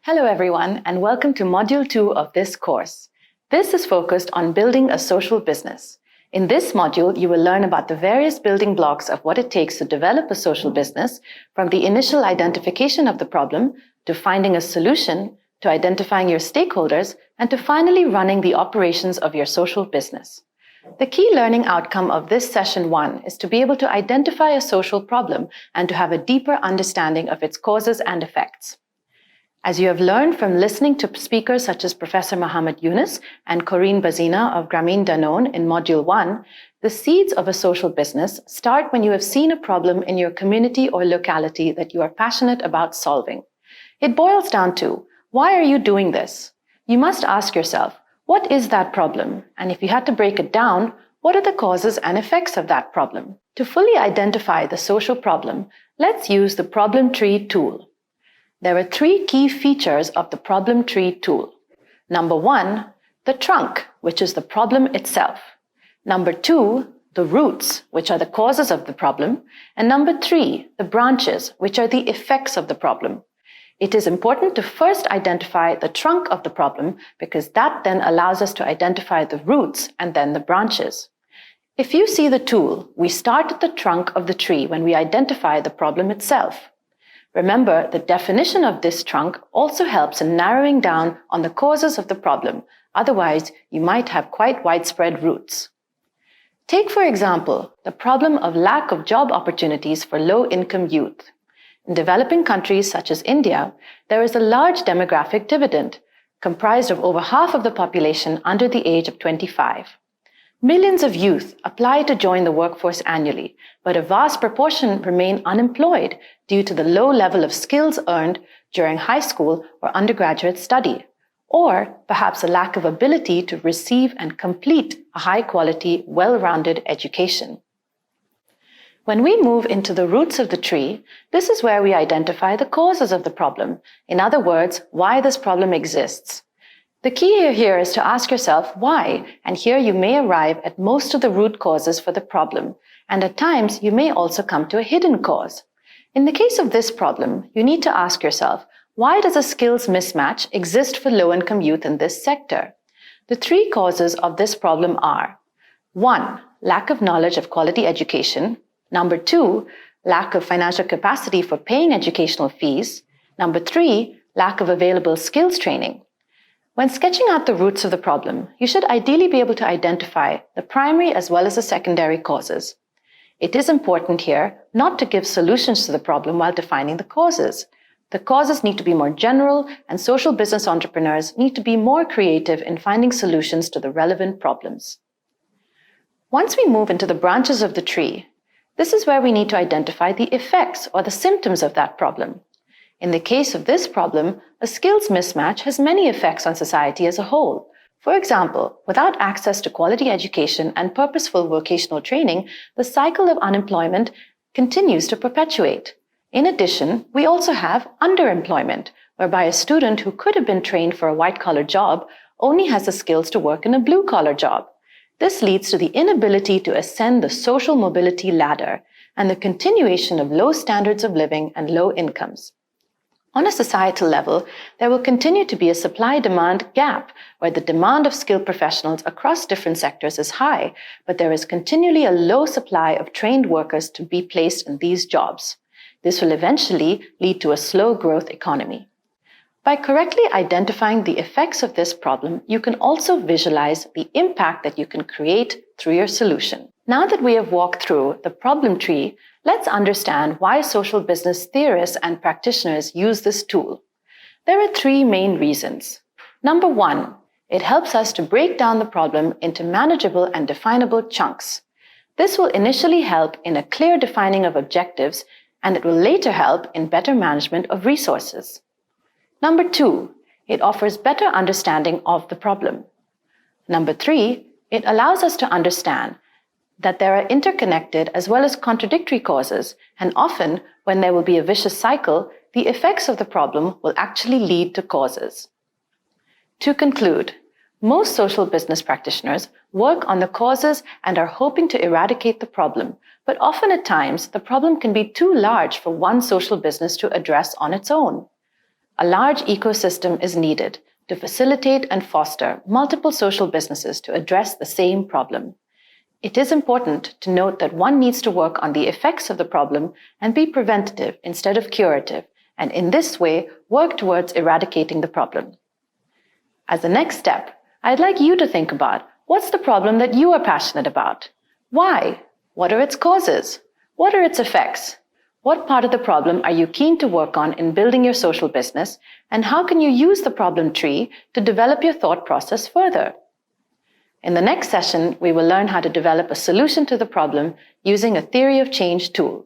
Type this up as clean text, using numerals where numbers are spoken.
Hello everyone, and welcome to Module 2 of this course. This is focused on building a social business. In this module, you will learn about the various building blocks of what it takes to develop a social business, from the initial identification of the problem, to finding a solution, to identifying your stakeholders, and to finally running the operations of your social business. The key learning outcome of this session 1 is to be able to identify a social problem and to have a deeper understanding of its causes and effects. As you have learned from listening to speakers such as Professor Mohammed Yunus and Corinne Bazina of Grameen Danone in Module 1, the seeds of a social business start when you have seen a problem in your community or locality that you are passionate about solving. It boils down to, why are you doing this? You must ask yourself, what is that problem? And if you had to break it down, what are the causes and effects of that problem? To fully identify the social problem, let's use the problem tree tool. There are 3 key features of the problem tree tool. Number 1, the trunk, which is the problem itself. Number 2, the roots, which are the causes of the problem. And number 3, the branches, which are the effects of the problem. It is important to first identify the trunk of the problem because that then allows us to identify the roots and then the branches. If you see the tool, we start at the trunk of the tree when we identify the problem itself. Remember, the definition of this trunk also helps in narrowing down on the causes of the problem. Otherwise, you might have quite widespread roots. Take, for example, the problem of lack of job opportunities for low-income youth. In developing countries such as India, there is a large demographic dividend, comprised of over half of the population under the age of 25. Millions of youth apply to join the workforce annually, but a vast proportion remain unemployed due to the low level of skills earned during high school or undergraduate study, or perhaps a lack of ability to receive and complete a high-quality, well-rounded education. When we move into the roots of the tree, this is where we identify the causes of the problem. In other words, why this problem exists. The key here is to ask yourself why, and here you may arrive at most of the root causes for the problem, and at times you may also come to a hidden cause. In the case of this problem, you need to ask yourself, why does a skills mismatch exist for low-income youth in this sector? The 3 causes of this problem are: 1, lack of knowledge of quality education. Number 2, lack of financial capacity for paying educational fees. Number 3, lack of available skills training. When sketching out the roots of the problem, you should ideally be able to identify the primary as well as the secondary causes. It is important here not to give solutions to the problem while defining the causes. The causes need to be more general, and social business entrepreneurs need to be more creative in finding solutions to the relevant problems. Once we move into the branches of the tree, this is where we need to identify the effects or the symptoms of that problem. In the case of this problem, a skills mismatch has many effects on society as a whole. For example, without access to quality education and purposeful vocational training, the cycle of unemployment continues to perpetuate. In addition, we also have underemployment, whereby a student who could have been trained for a white-collar job only has the skills to work in a blue-collar job. This leads to the inability to ascend the social mobility ladder and the continuation of low standards of living and low incomes. On a societal level, there will continue to be a supply-demand gap where the demand of skilled professionals across different sectors is high, but there is continually a low supply of trained workers to be placed in these jobs. This will eventually lead to a slow growth economy. By correctly identifying the effects of this problem, you can also visualize the impact that you can create through your solution. Now that we have walked through the problem tree, let's understand why social business theorists and practitioners use this tool. There are 3 main reasons. Number 1, it helps us to break down the problem into manageable and definable chunks. This will initially help in a clear defining of objectives, and it will later help in better management of resources. Number 2, it offers better understanding of the problem. Number 3, it allows us to understand that there are interconnected as well as contradictory causes, and often, when there will be a vicious cycle, the effects of the problem will actually lead to causes. To conclude, most social business practitioners work on the causes and are hoping to eradicate the problem, but often at times the problem can be too large for one social business to address on its own. A large ecosystem is needed to facilitate and foster multiple social businesses to address the same problem. It is important to note that one needs to work on the effects of the problem and be preventative instead of curative, and in this way, work towards eradicating the problem. As a next step, I'd like you to think about what's the problem that you are passionate about? Why? What are its causes? What are its effects? What part of the problem are you keen to work on in building your social business, and how can you use the problem tree to develop your thought process further? In the next session, we will learn how to develop a solution to the problem using a theory of change tool.